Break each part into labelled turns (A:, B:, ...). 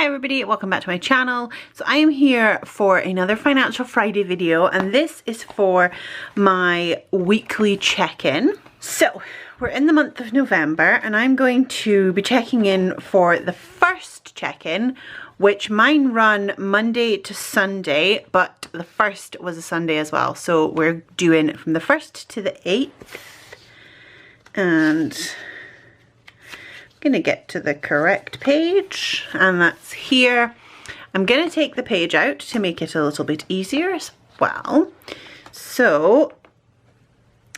A: Hi everybody, welcome back to my channel. So I am here for another Financial Friday video, and this is for my weekly check-in. So we're in the month of November and I'm going to be checking in for the first check-in, which mine run Monday to Sunday, but the first was a Sunday as well. So we're doing from the 1st to the 8th, and gonna get to the correct page, and that's here. I'm gonna take the page out to make it a little bit easier as well. So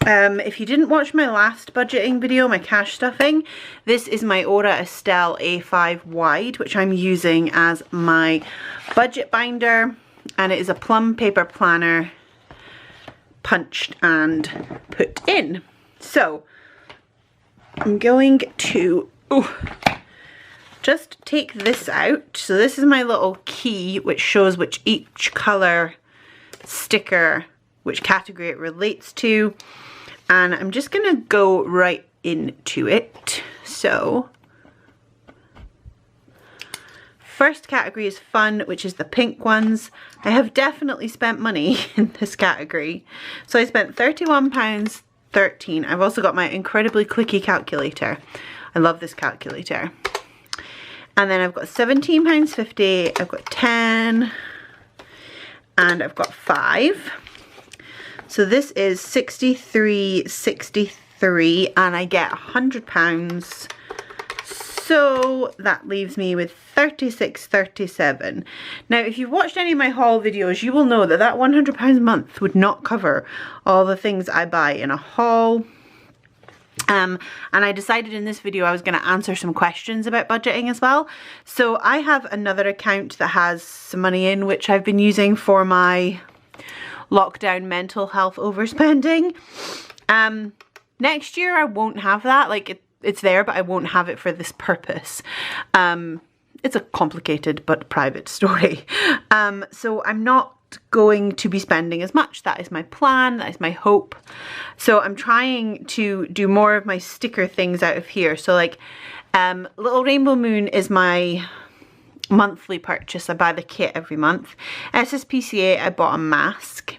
A: if you didn't watch my last budgeting video, my cash stuffing, this is my Aura Estelle A5 wide, which I'm using as my budget binder, and it is a plum paper planner punched and put in. So I'm going to just take this out. So this is my little key which shows which each color sticker, which category it relates to, and I'm just gonna go right into it. So first category is fun, which is the pink ones. I have definitely spent money in this category. So I spent £31.13. I've also got my incredibly clicky calculator. I love this calculator. And then I've got £17.50, I've got 10, and I've got 5. So this is £63.63, and I get £100. So that leaves me with £36.37. Now, if you've watched any of my haul videos, you will know that that £100 a month would not cover all the things I buy in a haul. And I decided in this video I was going to answer some questions about budgeting as well. So I have another account that has some money in, which I've been using for my lockdown mental health overspending. Next year I won't have that. Like it's there, but I won't have it for this purpose. It's a complicated but private story. So I'm not going to be spending as much. That is my plan, that is my hope. So I'm trying to do more of my sticker things out of here. So like Little Rainbow Moon is my monthly purchase. I buy the kit every month. SSPCA, I bought a mask.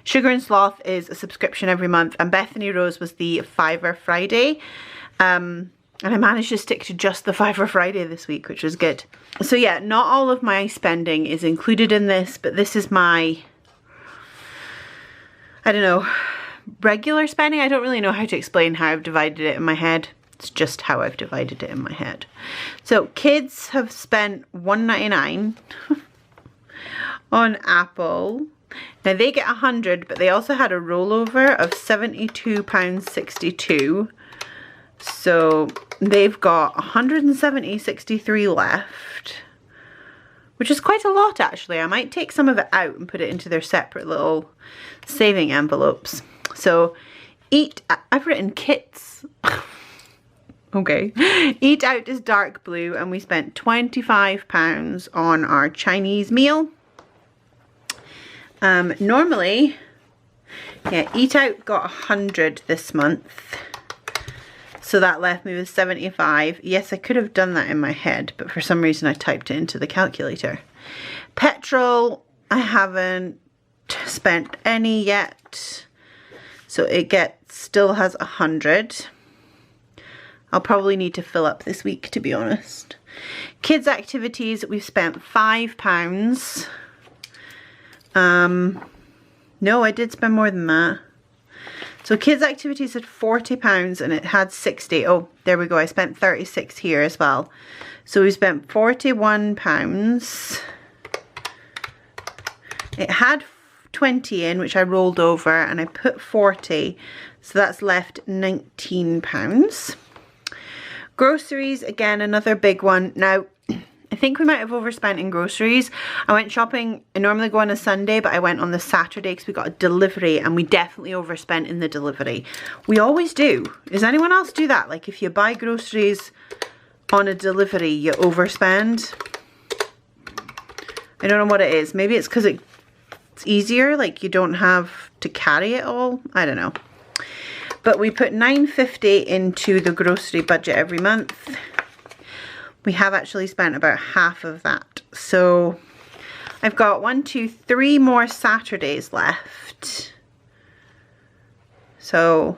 A: Sugar and Sloth is a subscription every month, and Bethany Rose was the Fiver Friday. And I managed to stick to just the Fiver Friday this week, which was good. So yeah, not all of my spending is included in this, but this is my, I don't know, regular spending. I don't really know how to explain how I've divided it in my head. It's just how I've divided it in my head. So kids have spent £1.99 on Apple. Now they get 100, but they also had a rollover of £72.62. So they've got 170.63 left, which is quite a lot actually. I might take some of it out and put it into their separate little saving envelopes. So I've written kits. Okay. Eat Out is dark blue, and we spent £25 on our Chinese meal. Normally, yeah, Eat Out got 100 this month. So that left me with 75. Yes, I could have done that in my head, but for some reason I typed it into the calculator. Petrol, I haven't spent any yet. So it still has 100. I'll probably need to fill up this week, to be honest. Kids activities, we've spent £5. No, I did spend more than that. So kids activities had £40 and it had 60. Oh, there we go. I spent 36 here as well. So we spent £41. It had 20 in, which I rolled over, and I put 40. So that's left £19. Groceries, again, another big one. Now, I think we might have overspent in groceries. I went shopping. I normally go on a Sunday, but I went on the Saturday because we got a delivery, and we definitely overspent in the delivery. We always do. Does anyone else do that? Like if you buy groceries on a delivery, you overspend? I don't know what it is. Maybe it's because it's easier, like you don't have to carry it all. I don't know. But we put £9.50 into the grocery budget every month. we have actually spent about half of that. So I've got 1, 2, 3 more Saturdays left. So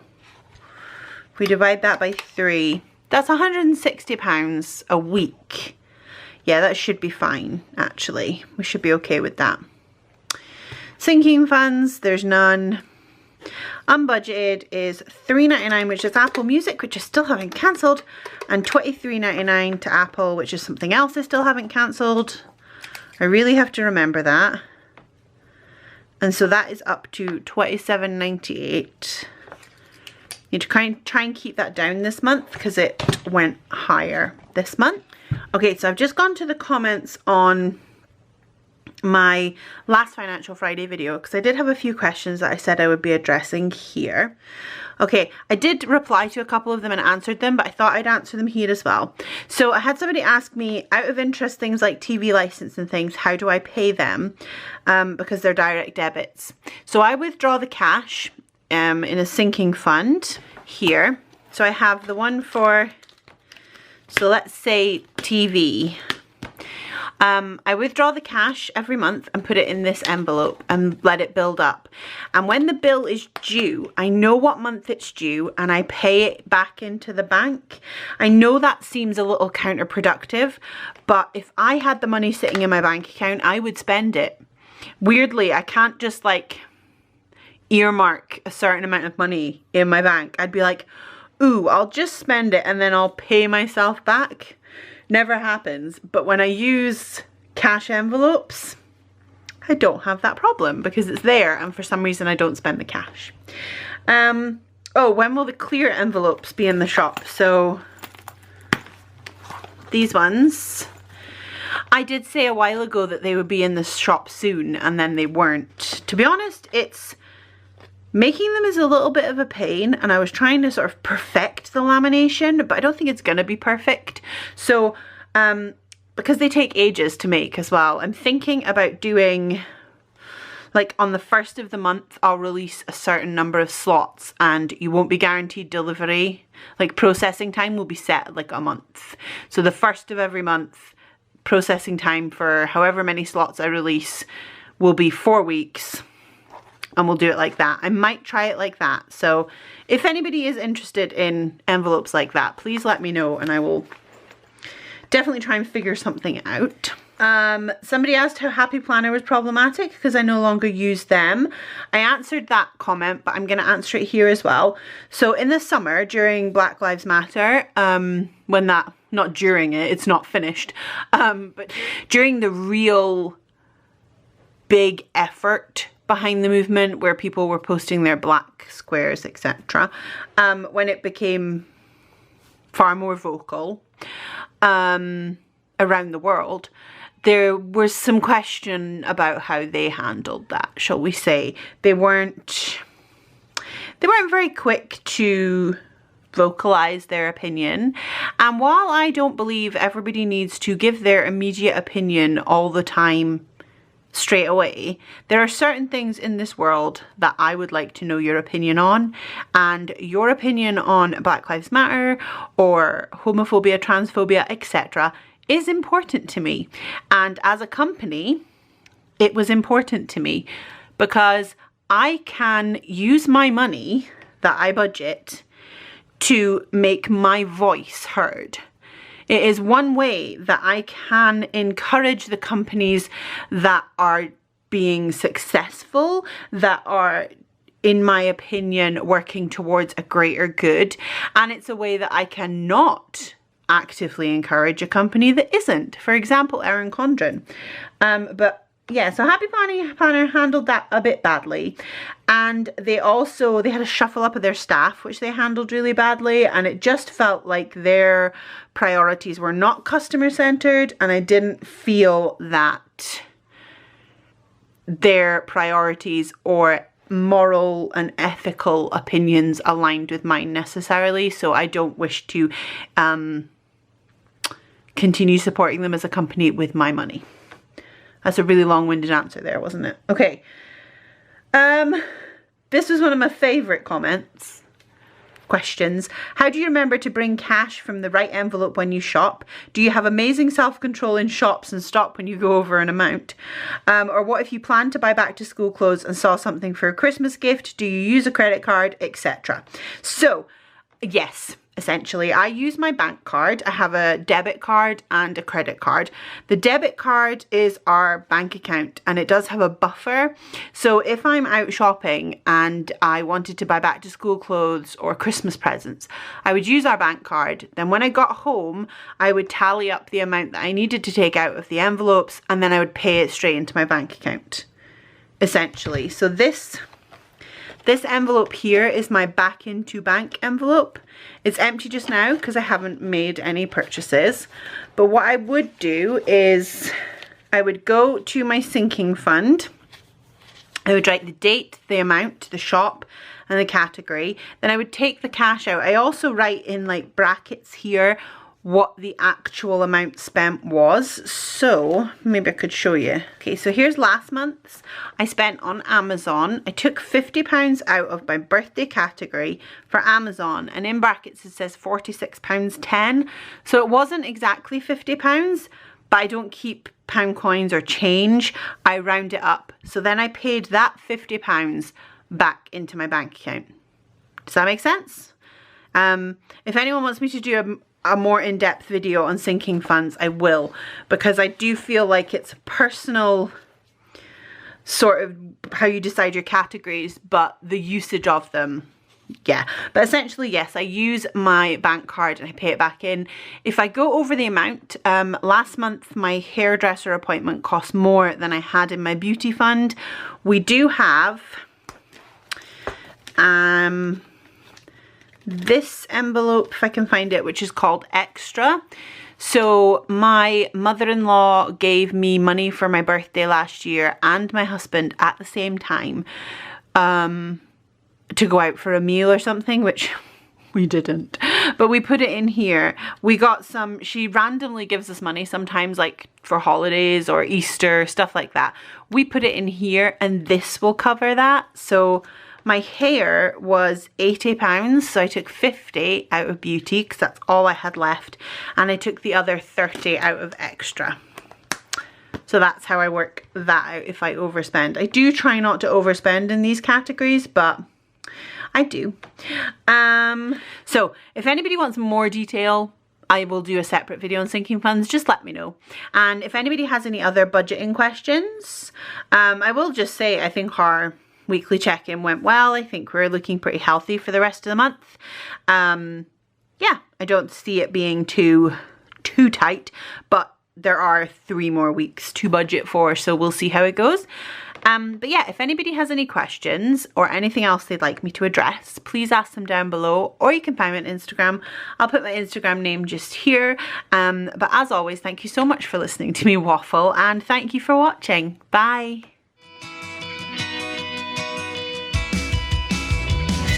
A: if we divide that by 3, that's £160 a week. Yeah, that should be fine, actually. We should be okay with that. Sinking funds, there's none. Unbudgeted is $3.99, which is Apple Music, which I still haven't cancelled, and $23.99 to Apple, which is something else I still haven't cancelled. I really have to remember that. And so that is up to $27.98. Need to try and keep that down this month because it went higher this month. Okay, so I've just gone to the comments on my last Financial Friday video because I did have a few questions that I said I would be addressing here. Okay, I did reply to a couple of them and answered them, but I thought I'd answer them here as well. So I had somebody ask me, out of interest, things like TV license and things, how do I pay them? Because they're direct debits. So I withdraw the cash in a sinking fund here. So I have the one for, so let's say TV. I withdraw the cash every month and put it in this envelope and let it build up. And when the bill is due, I know what month it's due and I pay it back into the bank. I know that seems a little counterproductive, but if I had the money sitting in my bank account, I would spend it. Weirdly, I can't just like earmark a certain amount of money in my bank. I'd be like, ooh, I'll just spend it and then I'll pay myself back. Never happens. But when I use cash envelopes, I don't have that problem because it's there and for some reason I don't spend the cash. Oh, when will the clear envelopes be in the shop? So these ones, I did say a while ago that they would be in the shop soon and then they weren't. To be honest, making them is a little bit of a pain and I was trying to sort of perfect the lamination, but I don't think it's going to be perfect. So, because they take ages to make as well, I'm thinking about doing, like on the 1st of the month, I'll release a certain number of slots and you won't be guaranteed delivery. Like processing time will be set like a month. So the 1st of every month, processing time for however many slots I release will be 4 weeks. And we'll do it like that. I might try it like that. So if anybody is interested in envelopes like that, please let me know and I will definitely try and figure something out. Somebody asked how Happy Planner was problematic because I no longer use them. I answered that comment, but I'm going to answer it here as well. So in the summer during Black Lives Matter, when that, not during it, it's not finished, but during the real big effort behind the movement where people were posting their black squares, etc. When it became far more vocal around the world, there was some question about how they handled that, shall we say. They weren't very quick to vocalize their opinion. And while I don't believe everybody needs to give their immediate opinion all the time straight away, there are certain things in this world that I would like to know your opinion on, and your opinion on Black Lives Matter or homophobia, transphobia, etc. is important to me. And as a company, it was important to me because I can use my money that I budget to make my voice heard. It is one way that I can encourage the companies that are being successful, that are, in my opinion, working towards a greater good. And it's a way that I cannot actively encourage a company that isn't. For example, Erin Condren. But yeah, so Happy Planner handled that a bit badly. And they had a shuffle up of their staff, which they handled really badly. And it just felt like their priorities were not customer centered. And I didn't feel that their priorities or moral and ethical opinions aligned with mine necessarily. So I don't wish to continue supporting them as a company with my money. That's a really long-winded answer there, wasn't it? Okay. This was one of my favourite comments. questions. How do you remember to bring cash from the right envelope when you shop? Do you have amazing self-control in shops and stop when you go over an amount? Or what if you plan to buy back to school clothes and saw something for a Christmas gift? Do you use a credit card, etc.? So, yes. Essentially, I use my bank card. I have a debit card and a credit card. The debit card is our bank account and it does have a buffer. So if I'm out shopping and I wanted to buy back to school clothes or Christmas presents, I would use our bank card. Then when I got home, I would tally up the amount that I needed to take out of the envelopes and then I would pay it straight into my bank account, essentially. So this envelope here is my back into bank envelope. It's empty just now because I haven't made any purchases. But what I would do is I would go to my sinking fund. I would write the date, the amount, the shop, and the category. Then I would take the cash out. I also write in like brackets here what the actual amount spent was. So maybe I could show you. Okay, so here's last month's. I spent on Amazon. I took £50 out of my birthday category for Amazon, and in brackets it says £46.10. So it wasn't exactly £50, but I don't keep pound coins or change. I round it up. So then I paid that £50 back into my bank account. Does that make sense? If anyone wants me to do a more in-depth video on sinking funds, I will, because I do feel like it's a personal sort of how you decide your categories, but the usage of them, yeah. But essentially, yes, I use my bank card and I pay it back in. If I go over the amount, last month my hairdresser appointment cost more than I had in my beauty fund. We do have this envelope, if I can find it, which is called Extra. So my mother-in-law gave me money for my birthday last year and my husband at the same time to go out for a meal or something, which we didn't. But we put it in here. We got some, she randomly gives us money sometimes, like for holidays or Easter, stuff like that. We put it in here and this will cover that. So my hair was £80, so I took 50 out of beauty because that's all I had left, and I took the other 30 out of extra. So that's how I work that out if I overspend. I do try not to overspend in these categories, but I do. So if anybody wants more detail, I will do a separate video on sinking funds. Just let me know. And if anybody has any other budgeting questions, I will just say I think our weekly check-in went well. I think we're looking pretty healthy for the rest of the month. Yeah, I don't see it being too tight, but there are 3 more weeks to budget for, so we'll see how it goes. But yeah, if anybody has any questions or anything else they'd like me to address, please ask them down below, or you can find me on Instagram. I'll put my Instagram name just here. But as always, thank you so much for listening to me waffle, and thank you for watching. Bye.